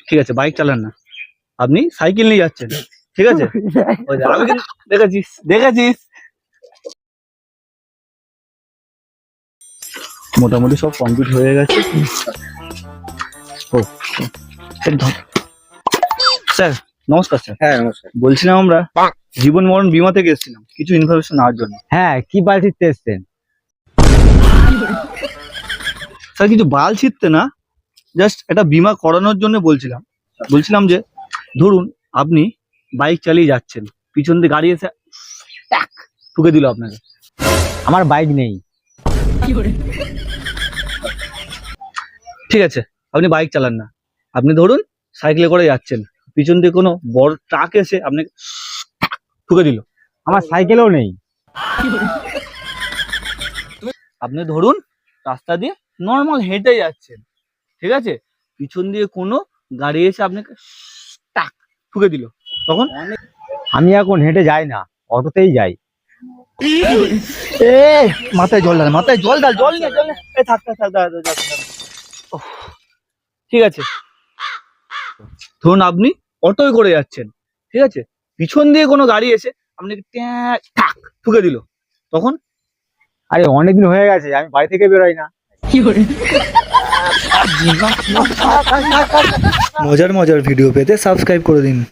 ঠিক আছে, বাইক চালান না, আপনি সাইকেল নিয়ে যাচ্ছেন, ঠিক আছে? ওই যে আমি কিন্তু দেখেছিস দেখেছিস মোটামুটি সব কমপ্লিট হয়ে গেছে। ও স্যার, নমস্কার স্যার। হ্যাঁ নমস্কার। বলছিলাম আমরা জীবন মরণ বীমা থেকে এসেছিলাম কিছু ইনফরমেশন নেওয়ার জন্য। হ্যাঁ, কি বাল ছিটতে এসছেন? স্যার কিছু বাল ছিঁড়তে না, জাস্ট একটা বীমা করানোর জন্য বলছিলাম যে ধরুন আপনি বাইক চালিয়ে যাচ্ছেন, পিছন দিয়ে গাড়ি এসে ট্যাক ঠুকে দিল আপনাকে। আমার বাইক নেই। ঠিক আছে, আপনি বাইক চালান না, আপনি ধরুন সাইকেলে করে যাচ্ছেন, পিছন দিয়ে কোনো বড় ট্রাক এসে আপনাকে ঠুকে দিল। আমার সাইকেলও নেই। আপনি ধরুন রাস্তা দিয়ে নর্মাল হেঁটে যাচ্ছেন, ঠিক আছে, পিছন দিয়ে কোনো গাড়ি এসে আপনাকে টাক ঠুকে দিল, তখন? আমি এখন হেঁটে যাই না, অটোতেই যাই। এ মাথায় জল ঢাল, মাথায় জল ঢাল, জল নিয়ে জল নিয়ে। এ থাক থাক থাক, দাঁড়া, দাঁড়া, দাঁড়া, দাঁড়া। ওহ, ঠিক আছে, ধরুন আপনি অটোয় করে যাচ্ছেন, ঠিক আছে, পিছন দিয়ে কোনো গাড়ি এসে আপনাকে ট্যাক টাক ঠুকে দিল, তখন? আরে অনেকদিন হয়ে গেছে, আমি বাড়ি থেকে বেরোই না। মজার মজার ভিডিও পেতে সাবস্ক্রাইব করে দিন।